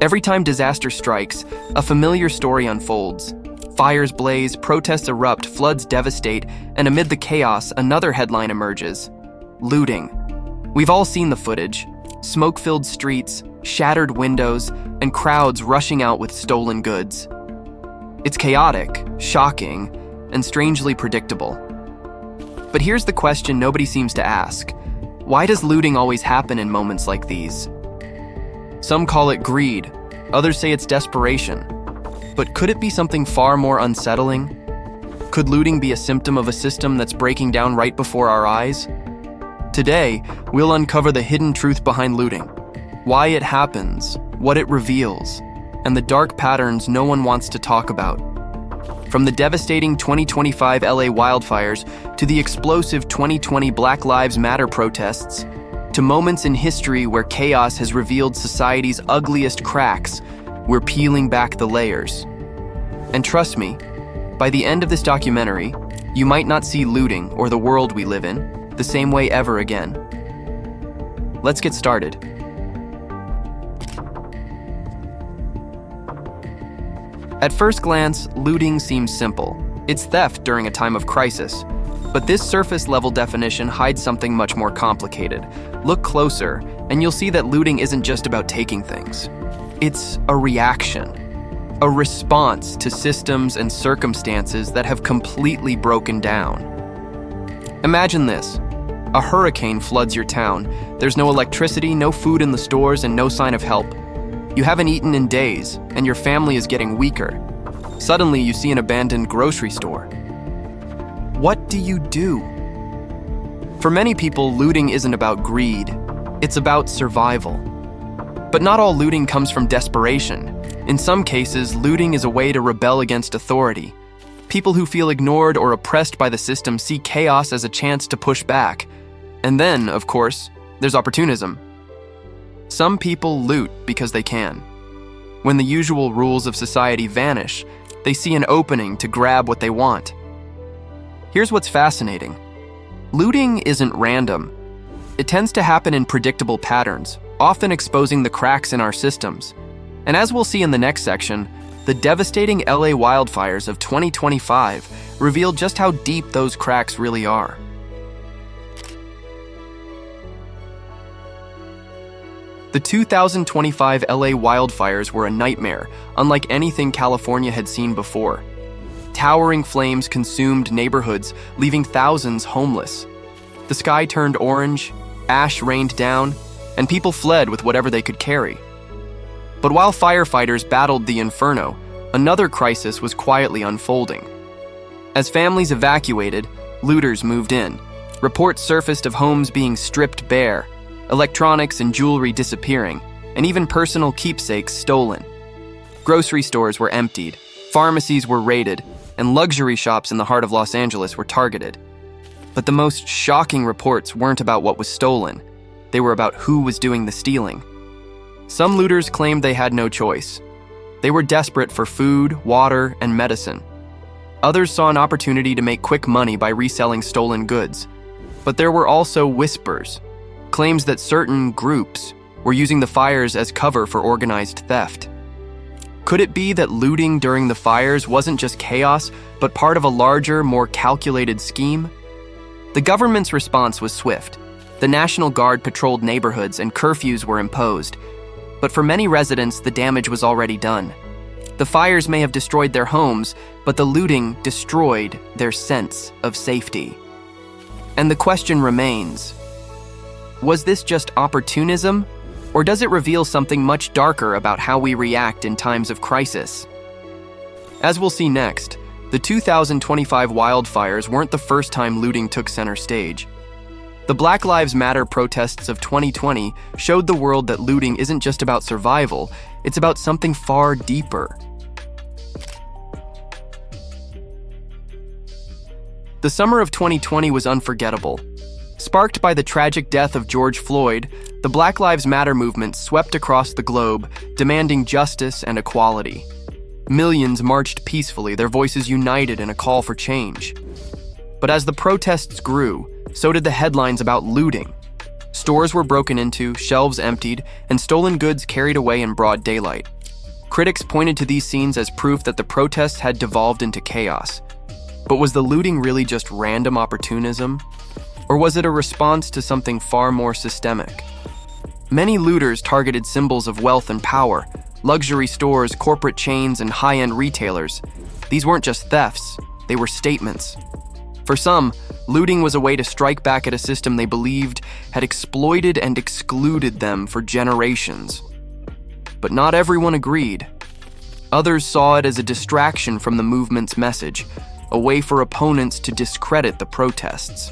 Every time disaster strikes, a familiar story unfolds. Fires blaze, protests erupt, floods devastate, and amid the chaos, another headline emerges: looting. We've all seen the footage: smoke-filled streets, shattered windows, and crowds rushing out with stolen goods. It's chaotic, shocking, and strangely predictable. But here's the question nobody seems to ask: why does looting always happen in moments like these? Some call it greed, others say it's desperation. But could it be something far more unsettling? Could looting be a symptom of a system that's breaking down right before our eyes? Today, we'll uncover the hidden truth behind looting, why it happens, what it reveals, and the dark patterns no one wants to talk about. From the devastating 2025 LA wildfires to the explosive 2020 Black Lives Matter protests, to moments in history where chaos has revealed society's ugliest cracks, we're peeling back the layers. And trust me, by the end of this documentary, you might not see looting or the world we live in the same way ever again. Let's get started. At first glance, looting seems simple. It's theft during a time of crisis. But this surface-level definition hides something much more complicated. Look closer, and you'll see that looting isn't just about taking things. It's a reaction, a response to systems and circumstances that have completely broken down. Imagine this: a hurricane floods your town. There's no electricity, no food in the stores, and no sign of help. You haven't eaten in days, and your family is getting weaker. Suddenly, you see an abandoned grocery store. What do you do? For many people, looting isn't about greed. It's about survival. But not all looting comes from desperation. In some cases, looting is a way to rebel against authority. People who feel ignored or oppressed by the system see chaos as a chance to push back. And then, of course, there's opportunism. Some people loot because they can. When the usual rules of society vanish, they see an opening to grab what they want. Here's what's fascinating. Looting isn't random. It tends to happen in predictable patterns, often exposing the cracks in our systems. And as we'll see in the next section, the devastating LA wildfires of 2025 reveal just how deep those cracks really are. The 2025 LA wildfires were a nightmare, unlike anything California had seen before. Towering flames consumed neighborhoods, leaving thousands homeless. The sky turned orange, ash rained down, and people fled with whatever they could carry. But while firefighters battled the inferno, another crisis was quietly unfolding. As families evacuated, looters moved in. Reports surfaced of homes being stripped bare, electronics and jewelry disappearing, and even personal keepsakes stolen. Grocery stores were emptied, pharmacies were raided, and luxury shops in the heart of Los Angeles were targeted. But the most shocking reports weren't about what was stolen. They were about who was doing the stealing. Some looters claimed they had no choice. They were desperate for food, water, and medicine. Others saw an opportunity to make quick money by reselling stolen goods. But there were also whispers, claims that certain groups were using the fires as cover for organized theft. Could it be that looting during the fires wasn't just chaos, but part of a larger, more calculated scheme? The government's response was swift. The National Guard patrolled neighborhoods and curfews were imposed. But for many residents, the damage was already done. The fires may have destroyed their homes, but the looting destroyed their sense of safety. And the question remains, was this just opportunism? Or does it reveal something much darker about how we react in times of crisis? As we'll see next, the 2025 wildfires weren't the first time looting took center stage. The Black Lives Matter protests of 2020 showed the world that looting isn't just about survival, it's about something far deeper. The summer of 2020 was unforgettable. Sparked by the tragic death of George Floyd, the Black Lives Matter movement swept across the globe, demanding justice and equality. Millions marched peacefully, their voices united in a call for change. But as the protests grew, so did the headlines about looting. Stores were broken into, shelves emptied, and stolen goods carried away in broad daylight. Critics pointed to these scenes as proof that the protests had devolved into chaos. But was the looting really just random opportunism? Or was it a response to something far more systemic? Many looters targeted symbols of wealth and power: luxury stores, corporate chains, and high-end retailers. These weren't just thefts, they were statements. For some, looting was a way to strike back at a system they believed had exploited and excluded them for generations. But not everyone agreed. Others saw it as a distraction from the movement's message, a way for opponents to discredit the protests.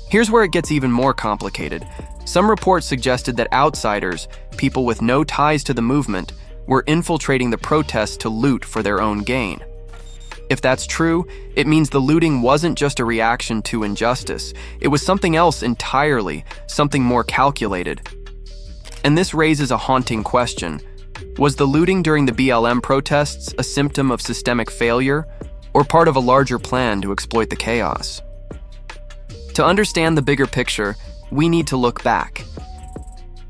Here's where it gets even more complicated. Some reports suggested that outsiders, people with no ties to the movement, were infiltrating the protests to loot for their own gain. If that's true, it means the looting wasn't just a reaction to injustice. It was something else entirely, something more calculated. And this raises a haunting question. Was the looting during the BLM protests a symptom of systemic failure, or part of a larger plan to exploit the chaos? To understand the bigger picture, we need to look back.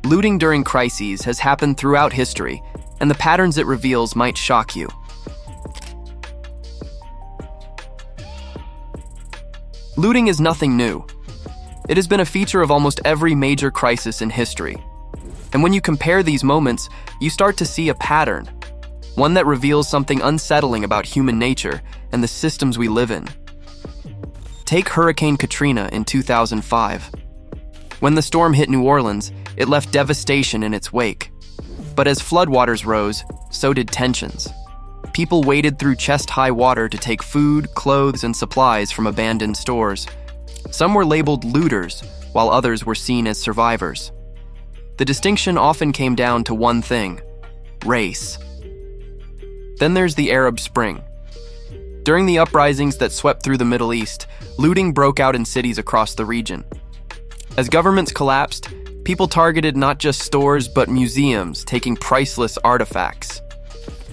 Looting during crises has happened throughout history, and the patterns it reveals might shock you. Looting is nothing new. It has been a feature of almost every major crisis in history. And when you compare these moments, you start to see a pattern, one that reveals something unsettling about human nature and the systems we live in. Take Hurricane Katrina in 2005. When the storm hit New Orleans, it left devastation in its wake. But as floodwaters rose, so did tensions. People waded through chest-high water to take food, clothes, and supplies from abandoned stores. Some were labeled looters, while others were seen as survivors. The distinction often came down to one thing: race. Then there's the Arab Spring. During the uprisings that swept through the Middle East, looting broke out in cities across the region. As governments collapsed, people targeted not just stores but museums, taking priceless artifacts.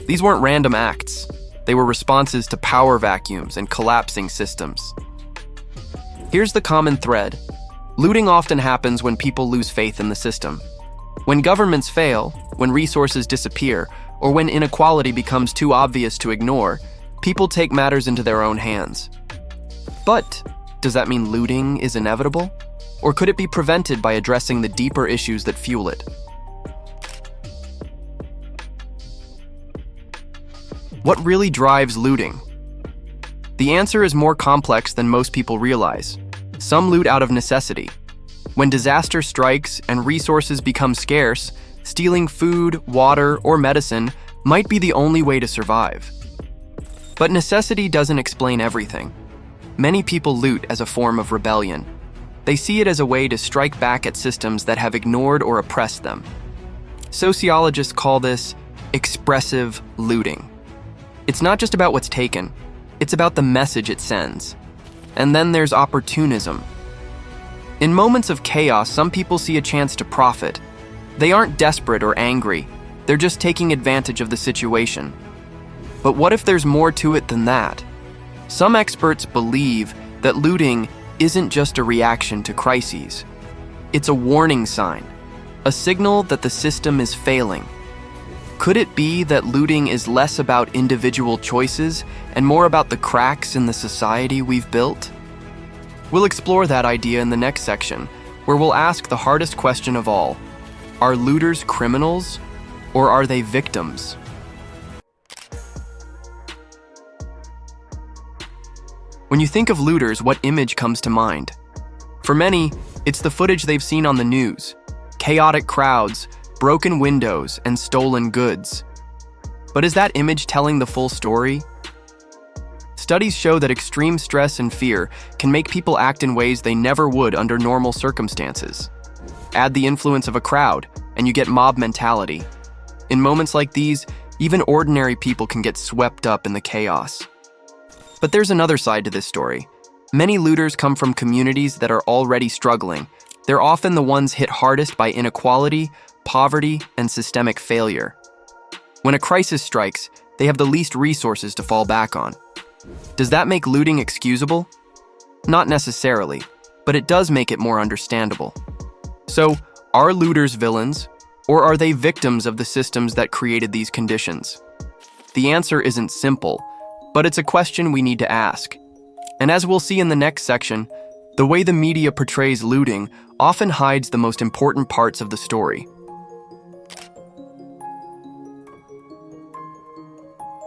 These weren't random acts. They were responses to power vacuums and collapsing systems. Here's the common thread. Looting often happens when people lose faith in the system. When governments fail, when resources disappear, or when inequality becomes too obvious to ignore, people take matters into their own hands. But does that mean looting is inevitable? Or could it be prevented by addressing the deeper issues that fuel it? What really drives looting? The answer is more complex than most people realize. Some loot out of necessity. When disaster strikes and resources become scarce, stealing food, water, or medicine might be the only way to survive. But necessity doesn't explain everything. Many people loot as a form of rebellion. They see it as a way to strike back at systems that have ignored or oppressed them. Sociologists call this expressive looting. It's not just about what's taken, it's about the message it sends. And then there's opportunism. In moments of chaos, some people see a chance to profit. They aren't desperate or angry, they're just taking advantage of the situation. But what if there's more to it than that? Some experts believe that looting isn't just a reaction to crises. It's a warning sign, a signal that the system is failing. Could it be that looting is less about individual choices and more about the cracks in the society we've built? We'll explore that idea in the next section, where we'll ask the hardest question of all: are looters criminals, or are they victims? When you think of looters, what image comes to mind? For many, it's the footage they've seen on the news: chaotic crowds, broken windows, and stolen goods. But is that image telling the full story? Studies show that extreme stress and fear can make people act in ways they never would under normal circumstances. Add the influence of a crowd, and you get mob mentality. In moments like these, even ordinary people can get swept up in the chaos. But there's another side to this story. Many looters come from communities that are already struggling. They're often the ones hit hardest by inequality, poverty, and systemic failure. When a crisis strikes, they have the least resources to fall back on. Does that make looting excusable? Not necessarily. but it does make it more understandable. So, are looters villains, or are they victims of the systems that created these conditions? The answer isn't simple, but it's a question we need to ask. And as we'll see in the next section, the way the media portrays looting often hides the most important parts of the story.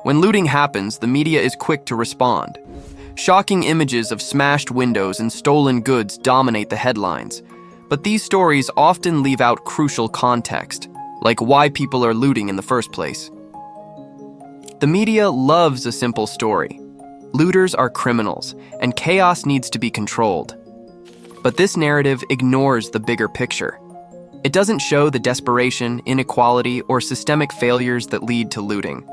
When looting happens, the media is quick to respond. Shocking images of smashed windows and stolen goods dominate the headlines, but these stories often leave out crucial context, like why people are looting in the first place. The media loves a simple story. Looters are criminals, and chaos needs to be controlled. But this narrative ignores the bigger picture. It doesn't show the desperation, inequality, or systemic failures that lead to looting.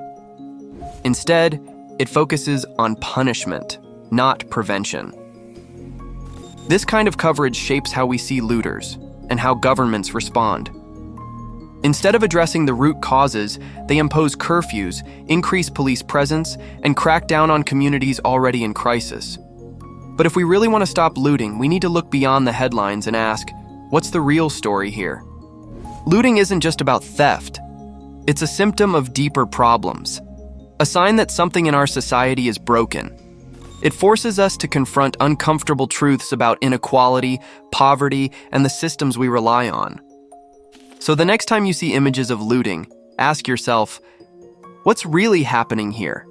Instead, it focuses on punishment, not prevention. This kind of coverage shapes how we see looters and how governments respond. Instead of addressing the root causes, they impose curfews, increase police presence, and crack down on communities already in crisis. But if we really want to stop looting, we need to look beyond the headlines and ask, what's the real story here? Looting isn't just about theft. It's a symptom of deeper problems, a sign that something in our society is broken. It forces us to confront uncomfortable truths about inequality, poverty, and the systems we rely on. So the next time you see images of looting, ask yourself, what's really happening here?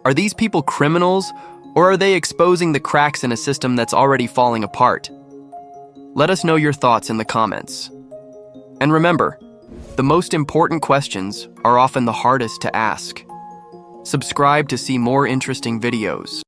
Are these people criminals, or are they exposing the cracks in a system that's already falling apart? Let us know your thoughts in the comments. And remember, the most important questions are often the hardest to ask. Subscribe to see more interesting videos.